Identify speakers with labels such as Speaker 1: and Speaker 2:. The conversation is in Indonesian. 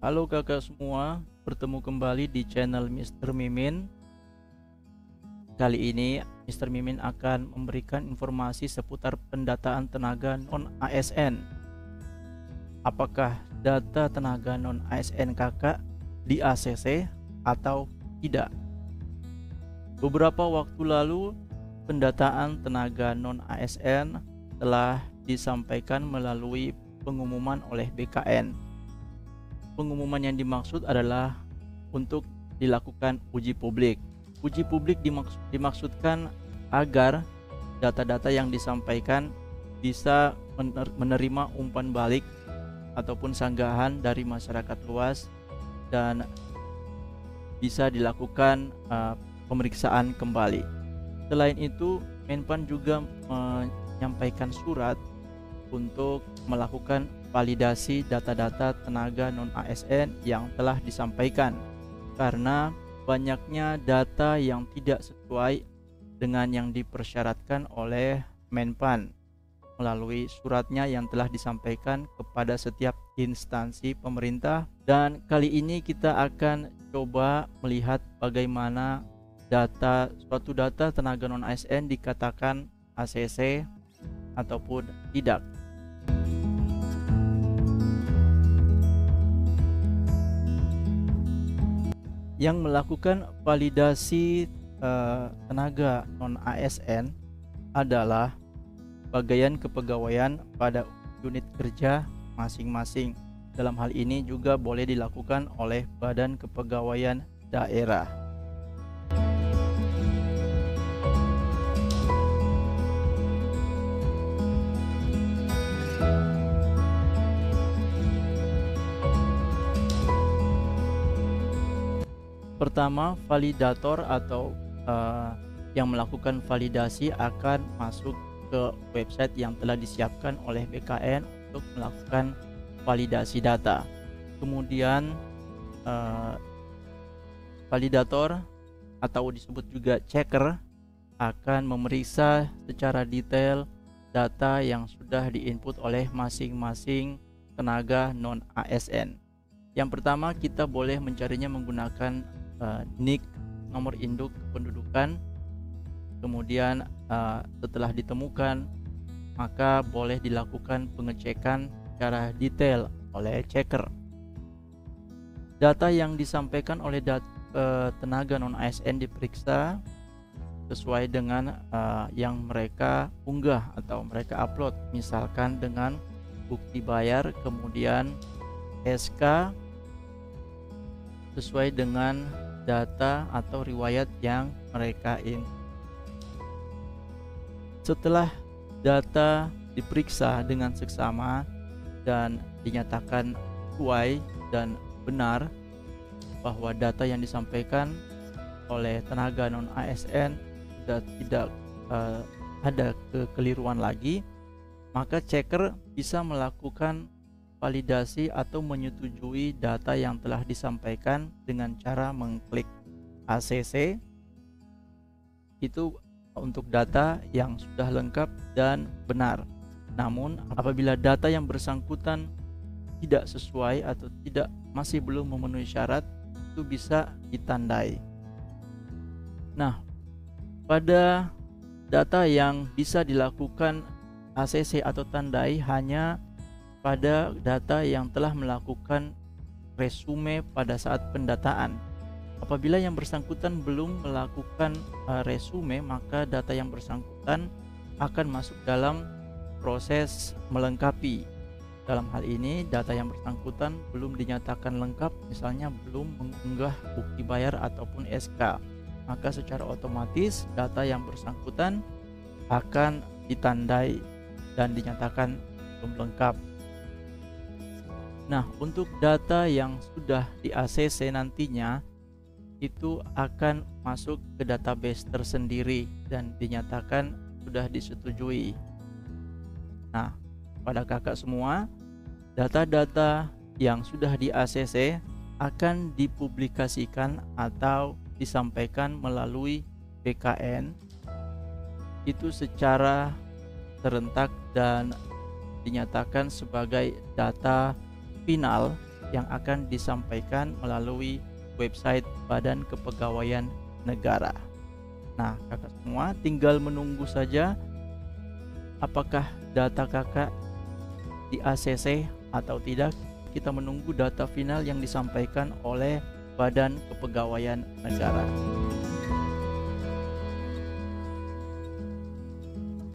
Speaker 1: Halo kakak semua, bertemu kembali di channel Mr. Mimin. Kali ini Mr. Mimin akan memberikan informasi seputar pendataan tenaga non-ASN. Apakah data tenaga non-ASN kakak di ACC atau tidak? Beberapa waktu lalu, pendataan tenaga non-ASN telah disampaikan melalui pengumuman oleh BKN. Pengumuman yang dimaksud adalah untuk dilakukan uji publik. Uji publik dimaksudkan agar data-data yang disampaikan bisa menerima umpan balik ataupun sanggahan dari masyarakat luas dan bisa dilakukan pemeriksaan kembali. Selain itu, Menpan juga menyampaikan surat untuk melakukan validasi data-data tenaga non-ASN yang telah disampaikan, karena banyaknya data yang tidak sesuai dengan yang dipersyaratkan oleh Menpan melalui suratnya yang telah disampaikan kepada setiap instansi pemerintah. Dan kali ini kita akan coba melihat bagaimana suatu data tenaga non-ASN dikatakan ACC ataupun tidak. Yang melakukan validasi tenaga non-ASN adalah bagian kepegawaian pada unit kerja masing-masing. Dalam hal ini juga boleh dilakukan oleh Badan Kepegawaian Daerah. Pertama, validator atau yang melakukan validasi akan masuk ke website yang telah disiapkan oleh BKN untuk melakukan validasi data. Kemudian validator atau disebut juga checker akan memeriksa secara detail data yang sudah diinput oleh masing-masing tenaga non-ASN. Yang pertama, kita boleh mencarinya menggunakan NIK, nomor induk kependudukan. Kemudian setelah ditemukan, maka boleh dilakukan pengecekan secara detail oleh checker. Data yang disampaikan oleh tenaga non-ASN diperiksa sesuai dengan yang mereka unggah atau mereka upload, misalkan dengan bukti bayar, kemudian SK sesuai dengan data atau riwayat yang mereka input. Setelah data diperiksa dengan seksama dan dinyatakan sesuai dan benar bahwa data yang disampaikan oleh tenaga non-ASN sudah tidak ada kekeliruan lagi, maka checker bisa melakukan validasi atau menyetujui data yang telah disampaikan dengan cara mengklik ACC. Itu untuk data yang sudah lengkap dan benar. Namun apabila data yang bersangkutan tidak sesuai atau masih belum memenuhi syarat, itu bisa ditandai. Nah, pada data yang bisa dilakukan ACC atau tandai hanya pada data yang telah melakukan resume pada saat pendataan. Apabila yang bersangkutan belum melakukan resume, maka data yang bersangkutan akan masuk dalam proses melengkapi. Dalam hal ini, data yang bersangkutan belum dinyatakan lengkap, misalnya belum mengunggah bukti bayar ataupun SK, maka secara otomatis data yang bersangkutan akan ditandai dan dinyatakan belum lengkap. Nah, untuk data yang sudah di ACC nantinya itu akan masuk ke database tersendiri dan dinyatakan sudah disetujui. Nah, pada kakak semua, data-data yang sudah di ACC akan dipublikasikan atau disampaikan melalui BKN itu secara serentak dan dinyatakan sebagai data final yang akan disampaikan melalui website Badan Kepegawaian Negara. Nah, kakak semua tinggal menunggu saja apakah data kakak di ACC atau tidak. Kita menunggu data final yang disampaikan oleh Badan Kepegawaian Negara.